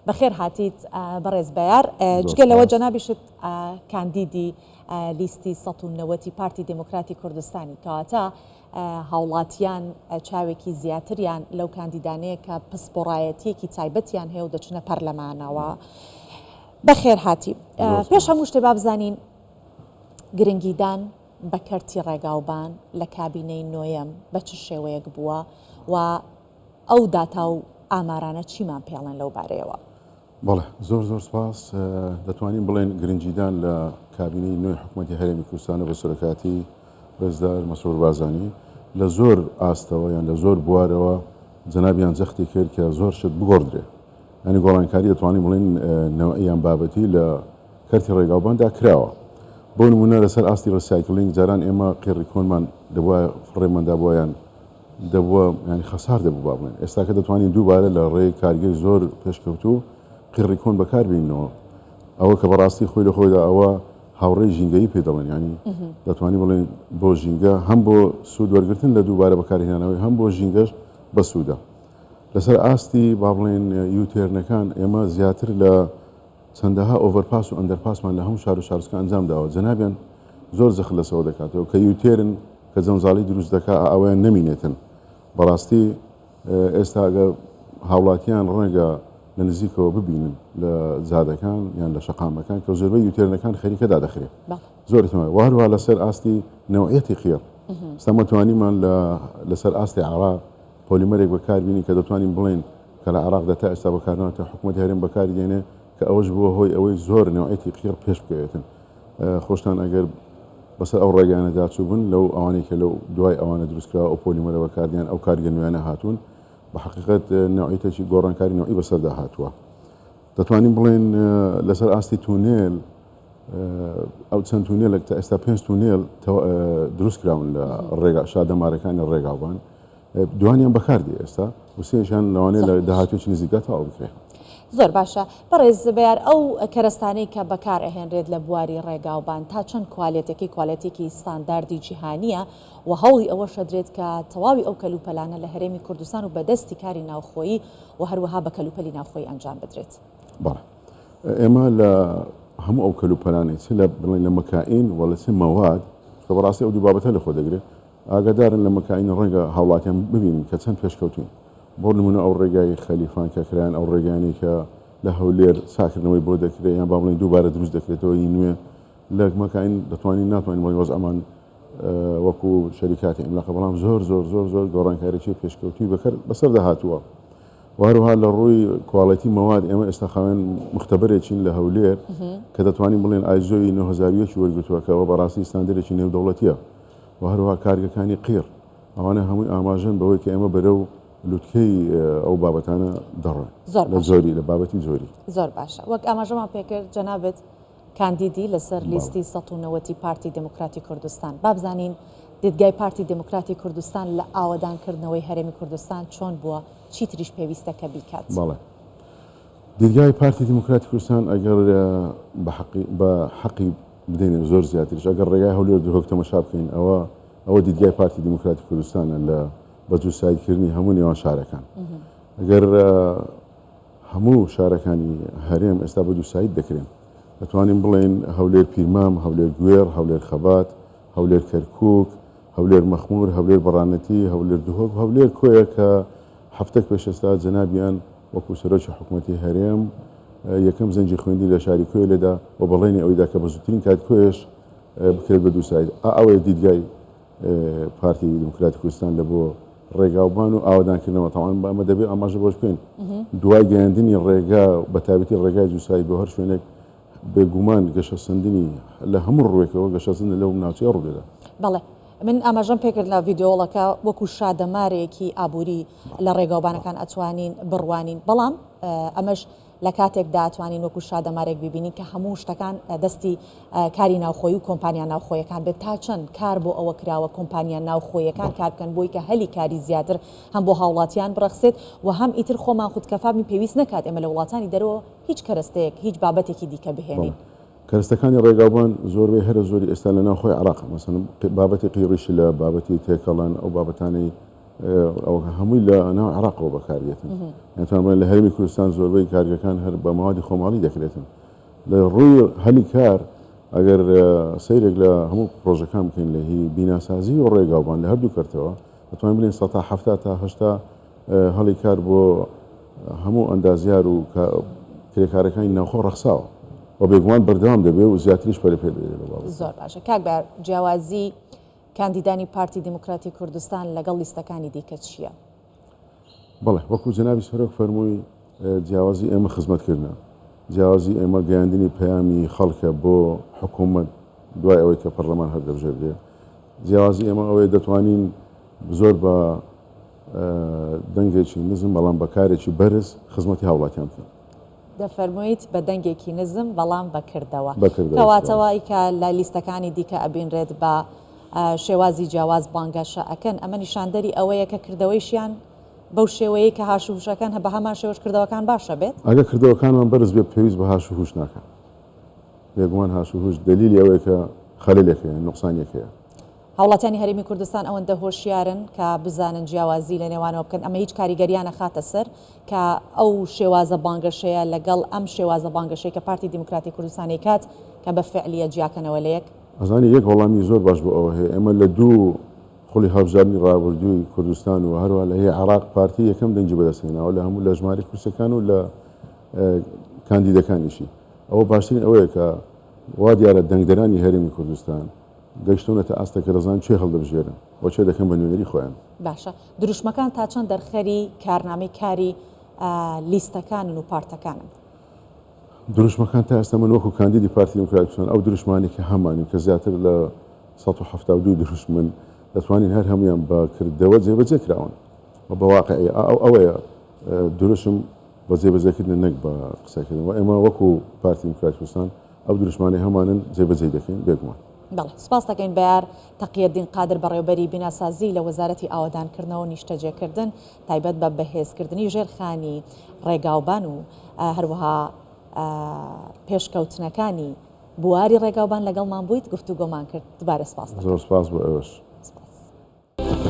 بەخێر هاتیت بەڕێز بەیار جگە لەوە جەنابیشت کاندیدی لیستی ١٩٠ پارتی دموکراتی کوردستانی کەواتە هاوڵاتیان چاوێکی زیاتریان لەو کاندیدانەیە کە پسپۆڕایەتیەکی تایبەتیان هەیە و دەچونە پەرلەمانەوە. بەخێر هاتی. پێش هەموو شتێ با بزانین گرنگیدان بە کەرتی ڕێگاوبان لە کابینەی نۆیەم بە چ شێوەیەک بووە و ئەو داتا و ئامارانە چیمان پێڵێن لەو بارەیەوە؟ بەڵێ زۆر سپاس. دەتوانین بڵێن گرنگیدان لە کابینەی نوێی حکوومەتی هەرێمی کوردستانە بە سورەکاتی ڕێزدار مەسرور بارزانی لە زۆر ئاستەوە یان لە زۆر بوارەوە جەنابیان جەختی کرد کە زۆر شت بگۆڕدرێ. ینی گۆڕانکاری دەتوانین بڵێن نەوەیان بابەتی لە کەرتی ڕێگاوباندا کراوە. بۆ نمونە لەسەر ئاستی ڕسایکلینگ جاران ئێمە قێڕی کۆنمان دەبووە فڕێماندا بۆیان دەبووە ینی خەسار دەبوو با بڵێن. ئێستا کە دەتوانین دووبارە لە ڕێی کارگەی زۆر پێشکەوتوو قێڕی کۆن بەکاربینەوە. ئەوە کە بەڕاستی خۆی لە خۆیدا ئەوە هاوڕێی ژینگەی پێ دەڵێن، ینی دەتوانین بڵێن بۆ ژینگە هەم بۆ سوود وەرگرتن لە دووبارە بەکارهێنانەوەی هەم بۆ ژینگەش بە سوودە. لەسەر ئاستی با بڵێن یوتێرنەکان ئێمە زیاتر لە چەندەها ئۆڤەرپاس و ئەندەرپاسمان لە هەموو شار و شارچکە ئەنجام داوە. جەنابیان زۆر زەخ لەسەوە دەکاتەوە کە یوتێرن کە جەنجاڵی دروست دەکات ئەویان نەمینێتن. بەڕاستی ئێستا ئەگە هاوڵاتیان ڕەنگە لە نزیکەوە ببینن لە جادەکان یان لە شەقامەکان کە زۆربەی یوتێرنەکان خەریکەدا دەخرێت. زۆری وهروە لەسەر ئاستی نەوعەتی قێڕ ئێستا توانیمان لەسەر ئاستی عراق پۆلیمەرێک بەکاربینی کە دەتوانین بڵێن کە لە عراق دەتا ئێستا بەکارنەوەتە حکوومەتی هەرێم بەکاری دێنێ کە ئەوەش بووە هۆی ئەوەی زۆر نەوعەتی قێڕ پێش بکەوێتن. خۆشتان ئەگەر بەسەر ئەو ڕێگانە داچوو بن لەو ئەوانەی کە لەو دوای ئەوانە دروستکراوە ئەو پۆلیمەرە بەکاردیان ئەو کارگە نوێنە هاتوون بە حقیقت نوعیتێکی گۆڕانکاری نوعی بەسەردا هاتووە. دەتوانین بڵێن لەسەر ئاستی تونێل ئەو چەند تونێلێک تا ئێستا 5 تونێل دروست کراون لە ڕێگا شادەمارەکانی ڕێگاوبان دوانیان بەکاردی ئێستا وسێشان لەوانەیە لە داهاتوێکی نزیکات تەواو بکرێت. زۆر باشە. بەڕێز بەیار ئەو کەرەستانەی کە بەکار ئەهێنرێت لە بواری ڕێگاوبان تا چەند کوالێتێکی ستانداردی جیهانیە و هەوڵی ئەوە شەدرێت کە تەواوی ئەو کەلوپەلانە لە هەرێمی کوردستان و بەدەستی کاری ناوخۆیی و هەروەها بە کەلوپەلی ناوخۆی ئەنجام بدرێت. بەڵێ ئێمە لە هەموو ئەو کەلوپەلانەی چ لە مەکائین وەڵە چ مەواد کە بەڕاستی ئەو دوو بابەتە لە خۆ دەگرێت ئاگادارن لە مەکائین ڕەنگە هاوڵاتیان ببینین کە چەند پێشکەوتوین. بۆ نمونە ئەو ڕێگای خەلیفان کە کرایان ئەو ڕێگانی کە لە هەولێر ساکردنەوەی بۆ دەکرێت یان با بڵێن دووبارە دروست دەکرێتەوە نوێ لە مەکائین دەتوانین ناتوانین وەز ئەمان وەکو شەریکاتی ئەملاق بەڵام زۆر گۆڕانکاریی پێشکەوتوی بەسەر داهاتووە. وهروها لە ڕووی کواڵەتی مەواد ئێمە ئێستا خاوێن مختبرێکین لە هەولێر کە دەتوانین بڵێن ئایزۆی 9001 وەرگتووەکەەوە بەڕاستی ستاندەرێکی نێودەوڵەتیە. وهروها کارگەکانی قیر ئەوانە هەمووی ئاماژەن بەوەی کە ئێمە بەرەو لوتکەی ئەو بابەتانە دەڕۆن لە زۆری لە بابەتی زۆری. زۆر باشە. وەک ئاماژەمان پێکرد جەنابەت کاندیدی لەسەر لیستی ١٩٠ پارتی دموکراتی کوردستان. با بزانین دیدگای پارتی دموکراتی کوردستان لە ئاوەدانکردنەوەی هەرێمی کوردستان چۆن بووە، چی تریش پێویستە کە بیکات؟ بەڵێ دیدگای پارتی دموکراتی کوردستان ئەگەر بە حەقی بدەینێ زۆر زیاتریش ئەگەر ڕێگای هەولێر دروست تەماشا بکەین ئەوە دیدگای پارتی دموکراتی کوردستانە لە بەجوو سایدکردنی هەموو نێوان شارەکان. ئەگەر هەموو شارەکانی هەرێم ئێستا بە دوو ساید دەکرێن دەتوانین بڵێن هەولێر پیرمام، هەولێر گوێر، هەولێر خەبات، هەولێر کەرکووک، هەولێر مەخمور، هەولێر بەڕانەتی، هەولێر دوهۆک، هەولێر کۆیە کە هەفتەك پێش ئێستا جەنابیان وەکو سەرۆکی حکوومەتی هەرێم یەکەم زەنجی خوێندی لە شاری کۆی لێدا و بەڵێنی ئەوەیدا کە بە زووترین کات کۆیش بکرێت بە دوو ساید. ئەوەیە دیدگای پارتی دموکراتی کوردستان لە بۆ ڕێگاوبان و ئاوادانکردنەوە تاوان بەمە دەبێت ئاماژە بۆش بکەین دوای گەیاندنی ڕێگا بە تایبەتی ڕێگای جووسایی بۆ هەر شوێنێک بێگومان گەشەسەندنی لە هەموو ڕوێکەوە گەشەسەند لەو ناوچەی ڕوودەدا. بەڵێ من ئاماژەم پێکرد لە ڤیدیۆڵەکە وەکو شادەمارێکی ئابووری لە ڕێگاوبانەکان ئەتوانین بڕوانین، بەڵام ئەمەش لە کاتێکدا ئەتوانین وەکو شادەمارێک ببینین کە هەموو شتەکان دەستی کاری ناوخۆی و کۆمپانیا ناوخۆیەکان بێت. تا چەند کار بۆ ئەوە کراوە کۆمپانیا ناوخۆیەکان کار بکەن بۆی کە هەلی کاری زیاتر هەم بۆ هاوڵاتیان بڕەخسێت و هەم ئیتر خۆمان خودکەفامی پێویست نەکات ئێمە لە وڵاتانی دەرەوە هیچ کەرەستەیەک هیچ بابەتێکی دیکە بهێنین. کەرەستەکانی ڕێگاوبان زۆربەی هەرە زۆری ئێستا لە ناوخۆی عراق مەسەڵەن بابەتی قیڕیشی لە بابەتی تێکەڵان ئەو بابەتانەی ئەو هەمووی لە ناو عێراقەوە بەکاردێتن یانتوانمان لە هەرێمی کوردستان زۆربەی کارگەکان هەر بە ماوەدی خۆماڵی دەکرێتن لە ڕووی هەلی کار ئەگەر سەیرێک لە هەموو پرۆژەکان بکەین لە هی بیناسازی و ڕێگاوبان لە هەردوو کەرتەوە دەتوانین بڵێن 170 تا 80 هەڵی کار بۆ هەموو ئەندازیار و کرێکارەکانی ناوخۆ ڕەخساوە و بێگومان بەردەوام دەبێ و زیاتریش پەرە پێ دەبێت. زۆر باشە کاک بەیار جیاوازی کاندیدانی پارتی دموکراتی کوردستان لەگەڵ لیستەکانی دیکە چییە؟ بەڵێ وەکو جەنابی سەرۆک فەرمووی جیاوازی ئێمە خزمەتکردنە جیاوازی ئێمە گەیاندنی پەیامی خەڵکە بۆ حکوومەت دوای ئەوەی کە پەرلەمان هەردەبژێردێ جیاوازی ئێمە ئەوەیە دەتوانین زۆر بە دەنگێکی نزم بەڵام بەکارێکی بەرز خزمەتی هاوڵاتیان بکەین. دەفەرموویت بە دەنگێکی نزم بەڵام بەکردەوە کەواتەوەی کە لە لیستەکانی دیکە ئەبینرێت بە شێوازی جیاواز بانگەشە ئەکەن ئەمە نیشاندەری ئەوەیە کە کردەوەیشیان بەو شێوەیە کە هاشوهوشەکان بە هەمان شێوەش کردەوەکان باشە بێت ئەگە کردەوەکانمان بەرز بێ پێویست بە هاشوهوش ناکەن بێگومان هاشوهوش دلیلی ئەوەیە کە خەلەلێکەیە نوقسانێکەیە هاوڵاتیانی هەرێمی کوردستان ئەوەندە هۆشیارن کە بزانن جیاوازی لە نێوانەوە بکەن ئەمە هیچ کاریگەریانە خاتە سەر کە ئەو شێوازە بانگەشەیە لەگەڵ ئەم شێوازە بانگەشەیە کە پارتی دموکراتی کوردستانی کات کە بە فعلیە جیاکەنەوە لە یەک ئەزانی یەک وەڵامی زۆر باش بۆ ئەوە هەیە ئێمە لە دوو خولی هەڵبژاردننی ڕابردووی کوردستان و هەروە لە هەیە عێراق پارتی یەکەم دەنگی بەدەستهێناوە لە هەموو لە ژمارە کورسەکان و لە کاندیدەکانیشی ئەوە باشترین ئەوەیە کە وا دیارە دەنگدەرانی هەرێمی کوردستان گەیشتونەتە ئاستە کە دەزان چێ هەڵدەبژێرن بۆ چێ دەکەن بە نوێنەری خۆیان باشە دروشمەکان تا چەند دەرخەری کارنامەی کاری لیستەکانن و پارتەکانن دروشمەکان تا ئێستا من وەکو کاندیدی پارتی دموکراتی کوردستان ئەو دروشمانی کە هەمانی کە زیاتر لە 172 دروشمن دەتوانین هەر هەمویان بەکردەوە جێبەجێ کراون بە واقعی ئەوەیە دروشم بە جێبەجێکردن نەک بە قسەکردن و ئێمە وەکو پارتی دموکراتی کوردستان ئەو دروشمانی هەمانن جێبەجێ دەکەین بێگومان. بەڵێ سپاس دەکەین بەیار تەقیەدین قادر بەڕێوەبەری بیناسازی لە وەزارەتی ئاوادانکردنەوە و نیشتەجێکردن تایبەت بە بەهێزکردنی ژێرخانی ڕێگاوبان و هەروەها پێشکەوتنەکانی بواری ڕێگاوبان لەگەڵمان بوویت گفتوگۆمان کرد دووبارە سپاس. زۆر سپاس بۆ ئێوەش.